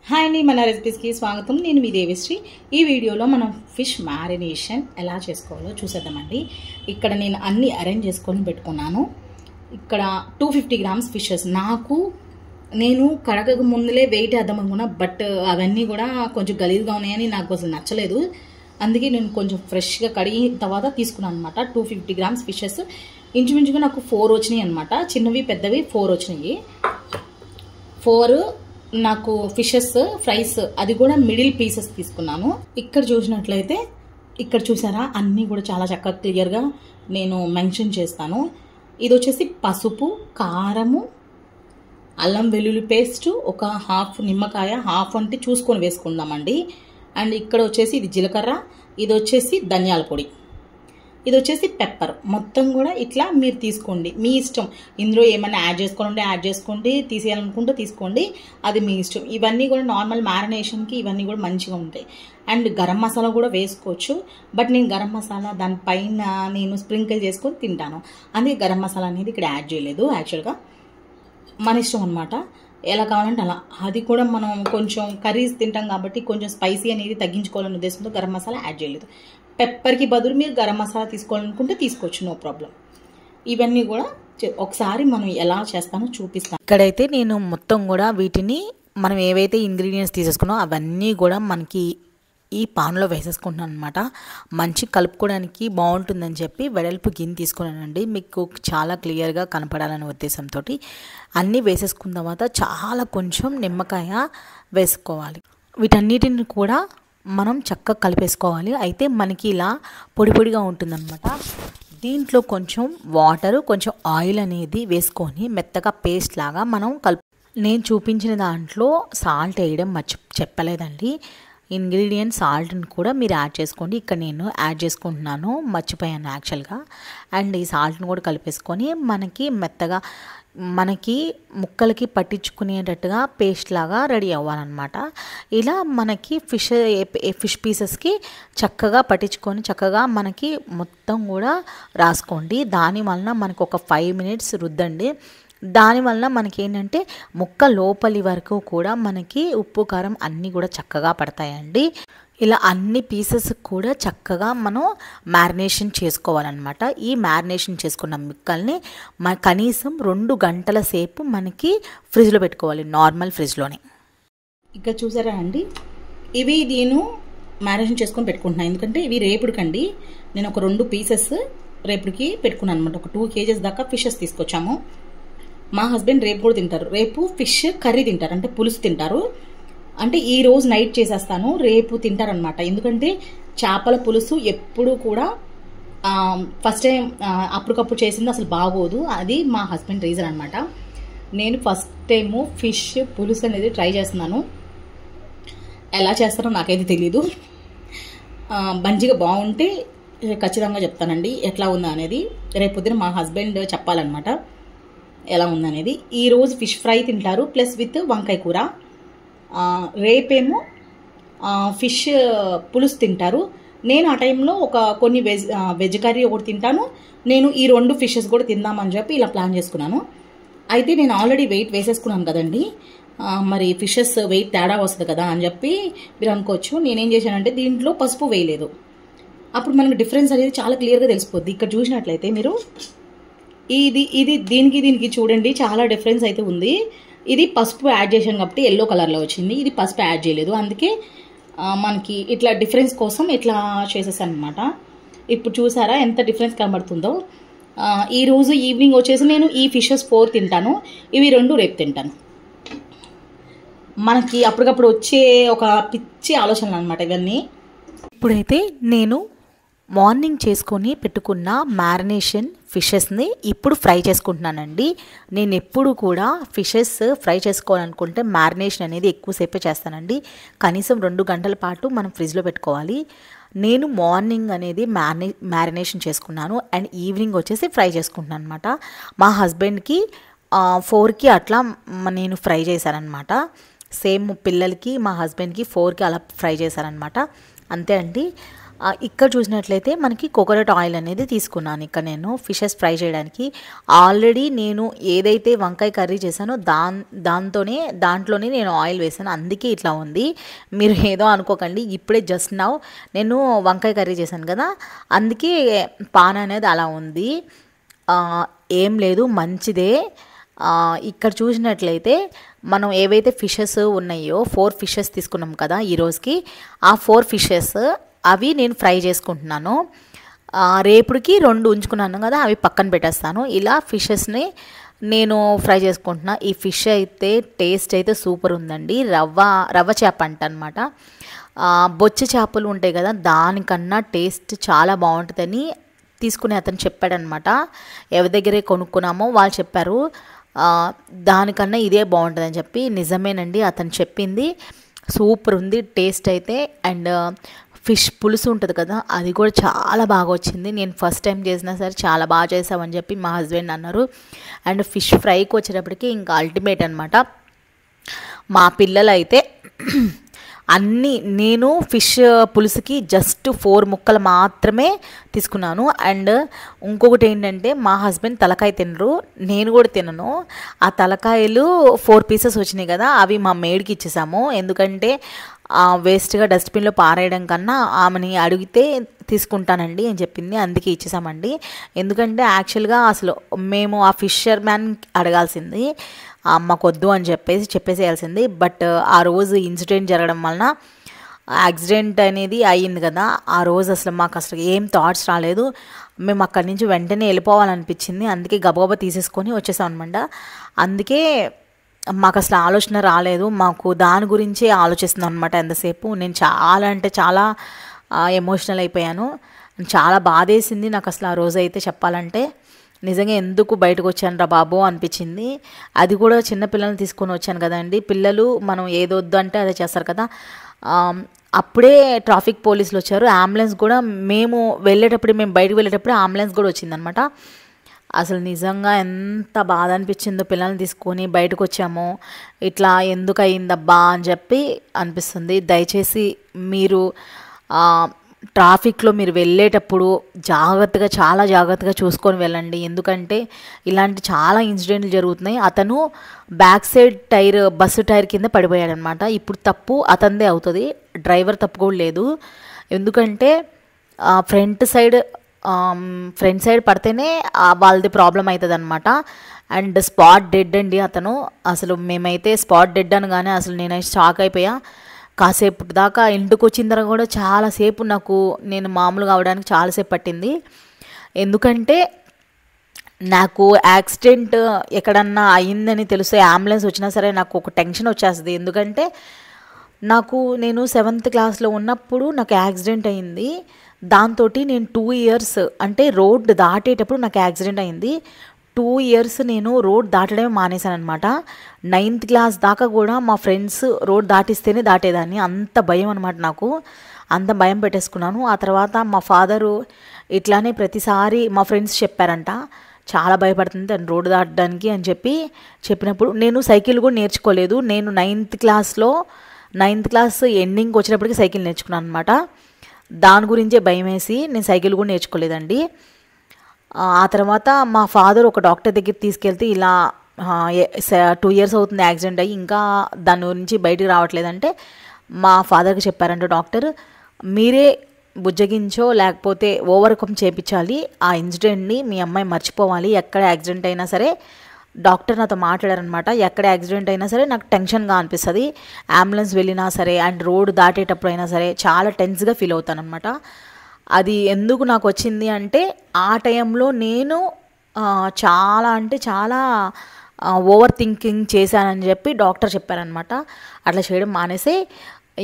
Hi అండి, మన రెసిపీస్కి స్వాగతం. నేను మీ దేవిశ్రీ. ఈ వీడియోలో మనం ఫిష్ మ్యారినేషన్ ఎలా చేసుకోవాలో చూసేద్దామండి. ఇక్కడ నేను అన్నీ అరేంజ్ చేసుకొని పెట్టుకున్నాను. ఇక్కడ 250 గ్రామ్స్ ఫిషెస్. నేను కడగక ముందులే వెయిట్ వేద్దాం అనుకున్నా, బట్ అవన్నీ కూడా కొంచెం గలీజ్గా ఉన్నాయని నాకు అసలు నచ్చలేదు. అందుకే నేను కొంచెం ఫ్రెష్గా కడిగి తర్వాత తీసుకున్నాను అనమాట. 250 గ్రామ్స్ ఫిషెస్ ఇంచుమించుగా నాకు 4 వచ్చినాయి అనమాట. చిన్నవి పెద్దవి 4 వచ్చినాయి. 4 నాకు ఫిషెస్ ఫ్రైస్, అది కూడా మిడిల్ పీసెస్ తీసుకున్నాను. ఇక్కడ చూసినట్లయితే ఇక్కడ చూసారా, అన్నీ కూడా చాలా చక్కగా క్లియర్గా నేను మెన్షన్ చేస్తాను. ఇది వచ్చేసి పసుపు, కారము, అల్లం వెల్లుల్లి పేస్టు, ఒక హాఫ్ నిమ్మకాయ, హాఫ్ అంటే చూసుకొని వేసుకుందామండి. అండ్ ఇక్కడ వచ్చేసి ఇది జీలకర్ర, ఇది వచ్చేసి ధనియాల పొడి, ఇది వచ్చేసి పెప్పర్. మొత్తం కూడా ఇట్లా మీరు తీసుకోండి, మీ ఇష్టం. ఇందులో ఏమైనా యాడ్ చేసుకోవాలంటే యాడ్ చేసుకోండి, తీసేయాలనుకుంటే తీసుకోండి, అది మీ ఇష్టం. ఇవన్నీ కూడా నార్మల్ మ్యారినేషన్కి ఇవన్నీ కూడా మంచిగా ఉంటాయి. అండ్ గరం మసాలా కూడా వేసుకోవచ్చు, బట్ నేను గరం మసాలా దానిపైన నేను స్ప్రింకిల్ చేసుకొని తింటాను, అందుకే గరం మసాలా అనేది ఇక్కడ యాడ్ చేయలేదు. యాక్చువల్గా మన ఇష్టం అనమాట, ఎలా కావాలంటే అలా. అది కూడా మనం కొంచెం కర్రీస్ తింటాం కాబట్టి కొంచెం స్పైసీ అనేది తగ్గించుకోవాలనే ఉద్దేశంతో గరం మసాలా యాడ్ చేయలేదు. పెప్పర్కి బదులు మీరు గరం మసాలా తీసుకోవాలనుకుంటే తీసుకోవచ్చు, నో ప్రాబ్లం. ఇవన్నీ కూడా ఒకసారి మనం ఎలా చేస్తానో చూపిస్తాను. ఇక్కడైతే నేను మొత్తం కూడా వీటిని మనం ఏవైతే ఇంగ్రీడియంట్స్ తీసేసుకున్నామో అవన్నీ కూడా మనకి ఈ పాన్లో వేసేసుకుంటున్నాను అనమాట. మంచి కలుపుకోవడానికి బాగుంటుందని చెప్పి వెడల్పు గిన్నె తీసుకున్నానండి, మీకు చాలా క్లియర్గా కనపడాలనే ఉద్దేశంతో. అన్నీ వేసేసుకున్న తర్వాత చాలా కొంచెం నిమ్మకాయ వేసుకోవాలి. వీటన్నిటిని కూడా మనం చక్కగా కలిపేసుకోవాలి. అయితే మనకి ఇలా పొడి పొడిగా ఉంటుందన్నమాట. దీంట్లో కొంచెం వాటరు, కొంచెం ఆయిల్ అనేది వేసుకొని మెత్తగా పేస్ట్ లాగా మనం నేను చూపించిన దాంట్లో సాల్ట్ వేయడం చెప్పలేదండి. ఇంగ్రీడియంట్ సాల్ట్ని కూడా మీరు యాడ్ చేసుకోండి. ఇక్కడ నేను యాడ్ చేసుకుంటున్నాను, మర్చిపోయాను యాక్చువల్గా. అండ్ ఈ సాల్ట్ని కూడా కలిపేసుకొని మనకి మెత్తగా మనకి ముక్కలకి పట్టించుకునేటట్టుగా పేస్ట్ లాగా రెడీ అవ్వాలన్నమాట. ఇలా మనకి ఫిష్ పీసెస్కి చక్కగా పట్టించుకొని చక్కగా మనకి మొత్తం కూడా రాసుకోండి. దానివలన మనకు ఒక 5 minutes రుద్దండి. దానివల్ల మనకి ఏంటంటే ముక్క లోపలి వరకు కూడా మనకి ఉప్పు కారం అన్నీ కూడా చక్కగా పడతాయండి. ఇలా అన్ని పీసెస్ కూడా చక్కగా మనం మ్యారినేషన్ చేసుకోవాలన్నమాట. ఈ మ్యారినేషన్ చేసుకున్న ముక్కల్ని కనీసం 2 గంటల సేపు మనకి ఫ్రిడ్జ్లో పెట్టుకోవాలి, నార్మల్ ఫ్రిడ్జ్లోనే. ఇక్కడ చూసారా అండి, ఇవి నేను మ్యారినేషన్ చేసుకొని పెట్టుకుంటున్నాను. ఎందుకంటే ఇవి రేపుడికండి. నేను ఒక 2 పీసెస్ రేపుడికి పెట్టుకున్నాను అనమాట. ఒక 2 kgs దాకా ఫిషెస్ తీసుకొచ్చాము. మా హస్బెండ్ రేపు కూడా తింటారు. రేపు ఫిష్ కర్రీ తింటారు, అంటే పులుసు తింటారు. అంటే ఈ రోజు నైట్ చేసేస్తాను, రేపు తింటారనమాట. ఎందుకంటే చేపల పులుసు ఎప్పుడు కూడా ఫస్ట్ టైం అప్పటికప్పుడు చేసింది అసలు బాగోదు. అది మా హస్బెండ్ రీజన్ అనమాట. నేను ఫస్ట్ టైము ఫిష్ పులుసు అనేది ట్రై చేస్తున్నాను. ఎలా చేస్తారో నాకైతే తెలీదు. మంచిగా బాగుంటే ఖచ్చితంగా చెప్తానండి ఎట్లా ఉందా అనేది. రేపు పొద్దున మా హస్బెండ్ చెప్పాలన్నమాట ఎలా ఉందనేది. ఈరోజు ఫిష్ ఫ్రై తింటారు ప్లస్ విత్ వంకాయ కూర. రేపేమో ఫిష్ పులుసు తింటారు. నేను ఆ టైంలో కొన్ని వెజ్ కర్రీ ఒకటి తింటాను. నేను ఈ 2 ఫిషెస్ కూడా తిందామని చెప్పి ఇలా ప్లాన్ చేసుకున్నాను. అయితే నేను ఆల్రెడీ వెయిట్ వేసేసుకున్నాను కదండి, మరి ఫిషెస్ వెయిట్ తేడా వస్తుంది కదా అని చెప్పి మీరు అనుకోవచ్చు. నేనేం చేశానంటే దీంట్లో పసుపు వేయలేదు. అప్పుడు మనకు డిఫరెన్స్ అనేది చాలా క్లియర్గా తెలిసిపోద్ది. ఇక్కడ చూసినట్లయితే మీరు ఇది దీనికి చూడండి, చాలా డిఫరెన్స్ అయితే ఉంది. ఇది పసుపు యాడ్ చేశాను కాబట్టి ఎల్లో కలర్లో వచ్చింది. ఇది పసుపు యాడ్ చేయలేదు, అందుకే మనకి ఇట్లా డిఫరెన్స్ కోసం ఇట్లా చేసేసాను అనమాట. ఇప్పుడు చూసారా ఎంత డిఫరెన్స్ కనబడుతుందో. ఈరోజు ఈవినింగ్ వచ్చేసి నేను ఈ ఫిషెస్ 4 తింటాను, ఇవి 2 రేపు తింటాను. మనకి అప్పటికప్పుడు వచ్చే ఒక పిచ్చి ఆలోచనలు అనమాట ఇవన్నీ. ఇప్పుడైతే నేను మార్నింగ్ చేసుకొని పెట్టుకున్న మ్యారినేషన్ ఫిషెస్ని ఇప్పుడు ఫ్రై చేసుకుంటున్నానండి. నేను ఎప్పుడు కూడా ఫిషెస్ ఫ్రై చేసుకోవాలనుకుంటే మ్యారినేషన్ అనేది ఎక్కువసేపే చేస్తానండి. కనీసం 2 గంటల పాటు మనం ఫ్రిడ్జ్లో పెట్టుకోవాలి. నేను మార్నింగ్ అనేది మ్యారినేషన్ చేసుకున్నాను అండ్ ఈవినింగ్ వచ్చేసి ఫ్రై చేసుకుంటున్నాను అనమాట. మా హస్బెండ్కి 4కి అట్లా నేను ఫ్రై చేశానమాట. సేమ్ పిల్లలకి మా హస్బెండ్కి 4కి అలా ఫ్రై చేశానమాట. అంతే అండి. ఇక్కడ చూసినట్లయితే మనకి కోకోనట్ ఆయిల్ అనేది తీసుకున్నాను ఇక్కడ నేను ఫిషెస్ ఫ్రై చేయడానికి. ఆల్రెడీ నేను ఏదైతే వంకాయ కర్రీ చేశానో దాంట్లోనే నేను ఆయిల్ వేసాను, అందుకే ఇట్లా ఉంది. మీరు ఏదో అనుకోకండి, ఇప్పుడే జస్ట్ నౌ నేను వంకాయ కర్రీ చేశాను కదా, అందుకే పాన్ అనేది అలా ఉంది. ఏం లేదు, మంచిదే. ఇక్కడ చూసినట్లయితే మనం ఏవైతే ఫిషెస్ ఉన్నాయో 4 ఫిషెస్ తీసుకున్నాం కదా ఈరోజుకి, ఆ 4 ఫిషెస్ అవి నేను ఫ్రై చేసుకుంటున్నాను. రేపుడికి 2 ఉంచుకున్నాను కదా, అవి పక్కన పెట్టేస్తాను. ఇలా ఫిషెస్ని నేను ఫ్రై చేసుకుంటున్నా. ఈ ఫిష్ అయితే టేస్ట్ అయితే సూపర్ ఉందండి. రవ్వ చేప అనమాట. బొచ్చు చేపలు ఉంటాయి కదా, దానికన్నా టేస్ట్ చాలా బాగుంటుందని తీసుకునే అతను చెప్పాడనమాట. ఎవరి దగ్గరే కొనుక్కున్నామో వాళ్ళు చెప్పారు దానికన్నా ఇదే బాగుంటుందని చెప్పి. నిజమేనండి, అతను చెప్పింది సూపర్ ఉంది టేస్ట్ అయితే. అండ్ ఫిష్ పులుసు ఉంటుంది కదా, అది కూడా చాలా బాగా వచ్చింది. నేను ఫస్ట్ టైం చేసినా సరే చాలా బాగా చేసామని చెప్పి మా హస్బెండ్ అన్నారు. అండ్ ఫిష్ ఫ్రైకి వచ్చేటప్పటికి ఇంకా అల్టిమేట్ అనమాట. మా పిల్లలు అయితే నేను ఫిష్ పులుసుకి జస్ట్ 4 ముక్కలు మాత్రమే తీసుకున్నాను. అండ్ ఇంకొకటి ఏంటంటే మా హస్బెండ్ తలకాయ తినరు, నేను కూడా తినను. ఆ తలకాయలు 4 పీసెస్ వచ్చినాయి కదా, అవి మా మేడ్కి ఇచ్చేసాము. ఎందుకంటే వేస్ట్గా డస్ట్బిన్లో పారేయడం కన్నా ఆమెని అడిగితే తీసుకుంటానండి అని చెప్పింది, అందుకే ఇచ్చేసామండి. ఎందుకంటే యాక్చువల్గా అసలు మేము ఆ ఫిషర్ మ్యాన్ అడగాల్సింది, అమ్మకొద్దు అని చెప్పేసేయాల్సింది. బట్ ఆ రోజు ఇన్సిడెంట్ జరగడం వలన యాక్సిడెంట్ అనేది అయ్యింది కదా, ఆ రోజు అసలు మాకు అసలు ఏం థాట్స్ రాలేదు. మేము అక్కడి నుంచి వెంటనే వెళ్ళిపోవాలనిపించింది, అందుకే గబగబా తీసేసుకొని వచ్చేసాం అనమాట. అందుకే మాకు అసలు ఆలోచన రాలేదు, మాకు దాని గురించే ఆలోచిస్తున్నాం అనమాట ఎంతసేపు. నేను చాలా అంటే చాలా ఎమోషనల్ అయిపోయాను, చాలా బాధేసింది నాకు అసలు ఆ రోజు అయితే చెప్పాలంటే. నిజంగా ఎందుకు బయటకు వచ్చాను రా బాబు అనిపించింది. అది కూడా చిన్నపిల్లల్ని తీసుకొని వచ్చాను కదండి. పిల్లలు మనం ఏదొద్దు అంటే అదే చేస్తారు కదా. అప్పుడే ట్రాఫిక్ పోలీసులు వచ్చారు, అంబులెన్స్ కూడా మేము బయటకు వెళ్ళేటప్పుడు అంబులెన్స్ కూడా వచ్చిందనమాట. అసలు నిజంగా ఎంత బాధ అనిపించిందో, పిల్లల్ని తీసుకొని బయటకు వచ్చాము, ఇట్లా ఎందుకు అయిందబ్బా అని చెప్పి అనిపిస్తుంది. దయచేసి మీరు ట్రాఫిక్లో మీరు వెళ్ళేటప్పుడు చాలా జాగ్రత్తగా చూసుకొని వెళ్ళండి. ఎందుకంటే ఇలాంటి చాలా ఇన్సిడెంట్లు జరుగుతున్నాయి. అతను బ్యాక్ సైడ్ బస్సు టైర్ కింద పడిపోయాడనమాట. ఇప్పుడు తప్పు అతనిదే అవుతుంది, డ్రైవర్ తప్పు కూడా లేదు. ఎందుకంటే ఫ్రంట్ సైడ్ పడితేనే వాళ్ళది ప్రాబ్లం అవుతుంది అనమాట. అండ్ స్పాట్ డెడ్ అండి అతను. అసలు మేమైతే స్పాట్ డెడ్ అనగానే అసలు నేనైతే షాక్ అయిపోయా. కాసేపు దాకా ఇంటికి వచ్చిన తర్వాత కూడా చాలాసేపు నేను మామూలుగా అవడానికి చాలాసేపు పట్టింది. ఎందుకంటే నాకు యాక్సిడెంట్ ఎక్కడన్నా అయ్యిందని తెలిస్తే అంబులెన్స్ వచ్చినా సరే నాకు ఒక టెన్షన్ వచ్చేస్తుంది. ఎందుకంటే నేను 7th క్లాస్లో ఉన్నప్పుడు నాకు యాక్సిడెంట్ అయింది. దాంతో నేను 2 ఇయర్స్ అంటే రోడ్ దాటేటప్పుడు నాకు యాక్సిడెంట్ అయింది. 2 ఇయర్స్ నేను రోడ్ దాటడమే మానేశాను అనమాట. 9th క్లాస్ దాకా కూడా మా ఫ్రెండ్స్ రోడ్ దాటిస్తేనే దాటేదాన్ని, అంత భయం అనమాట నాకు. అంత భయం పెట్టేసుకున్నాను. ఆ తర్వాత మా ఫాదరు ఇట్లానే ప్రతిసారి మా ఫ్రెండ్స్ చెప్పారంట, చాలా భయపడుతుంది తను రోడ్డు దాటడానికి అని చెప్పినప్పుడు నేను సైకిల్ కూడా నేర్చుకోలేదు. నేను 9th క్లాస్ ఎండింగ్కి వచ్చినప్పటికీ సైకిల్ నేర్చుకున్నాను అనమాట. దాని గురించే భయం వేసి నేను సైకిల్ కూడా నేర్చుకోలేదండి. ఆ తర్వాత మా ఫాదర్ ఒక డాక్టర్ దగ్గరికి తీసుకెళ్తే ఇలా 2 ఇయర్స్ అవుతుంది యాక్సిడెంట్ అయ్యి, ఇంకా దాని నుంచి బయటికి రావట్లేదంటే మా ఫాదర్కి చెప్పారంట డాక్టర్, మీరే బుజ్జగించో లేకపోతే ఓవర్కమ్ చేయించాలి, ఆ ఇన్సిడెంట్ని మీ అమ్మాయి మర్చిపోవాలి. ఎక్కడ యాక్సిడెంట్ అయినా సరే డాక్టర్ నాతో మాట్లాడారనమాట, ఎక్కడ యాక్సిడెంట్ అయినా సరే నాకు టెన్షన్గా అనిపిస్తుంది, అంబులెన్స్ వెళ్ళినా సరే అండ్ రోడ్ దాటేటప్పుడు అయినా సరే చాలా టెన్స్గా ఫీల్ అవుతానమాట. అది ఎందుకు నాకు వచ్చింది అంటే ఆ టైంలో నేను చాలా అంటే చాలా ఓవర్ థింకింగ్ చేశానని చెప్పి డాక్టర్ చెప్పారనమాట. అట్లా చేయడం మానేసి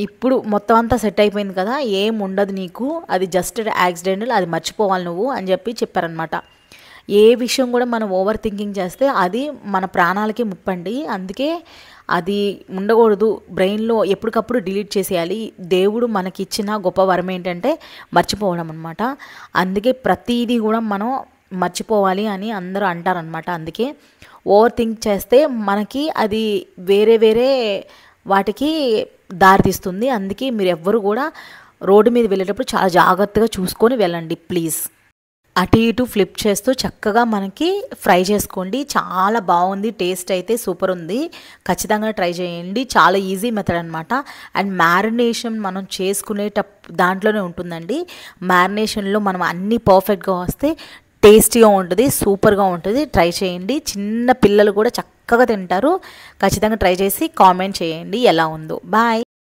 ఇప్పుడు మొత్తం అంతా సెట్ అయిపోయింది కదా, ఏం ఉండదు నీకు, అది జస్ట్ యాక్సిడెంటల్, అది మర్చిపోవాలి నువ్వు అని చెప్పారనమాట. ఏ విషయం కూడా మనం ఓవర్ థింకింగ్ చేస్తే అది మన ప్రాణాలకి ముప్పండి. అందుకే అది ఉండకూడదు, బ్రెయిన్లో ఎప్పటికప్పుడు డిలీట్ చేసేయాలి. దేవుడు మనకిచ్చిన గొప్ప వరం ఏంటంటే మర్చిపోవడం అనమాట. అందుకే ప్రతిదీ కూడా మనం మర్చిపోవాలి అని అందరూ అంటారనమాట. అందుకే ఓవర్ థింక్ చేస్తే మనకి అది వేరే వాటికి దారితీస్తుంది. అందుకే మీరు ఎవ్వరు కూడా రోడ్డు మీద వెళ్ళేటప్పుడు చాలా జాగ్రత్తగా చూసుకొని వెళ్ళండి ప్లీజ్. అటు ఇటు ఫ్లిప్ చేస్తూ చక్కగా మనకి ఫ్రై చేసుకోండి. చాలా బాగుంది, టేస్ట్ అయితే సూపర్ ఉంది. ఖచ్చితంగా ట్రై చేయండి. చాలా ఈజీ మెథడ్ అనమాట. అండ్ మ్యారినేషన్ మనం దాంట్లోనే ఉంటుందండి. మ్యారినేషన్లో మనం అన్నీ పర్ఫెక్ట్గా వస్తే టేస్టీగా ఉంటుంది, సూపర్గా ఉంటుంది. ట్రై చేయండి. చిన్న పిల్లలు కూడా చక్కగా తింటారు. ఖచ్చితంగా ట్రై చేసి కామెంట్ చేయండి ఎలా ఉందో. బాయ్.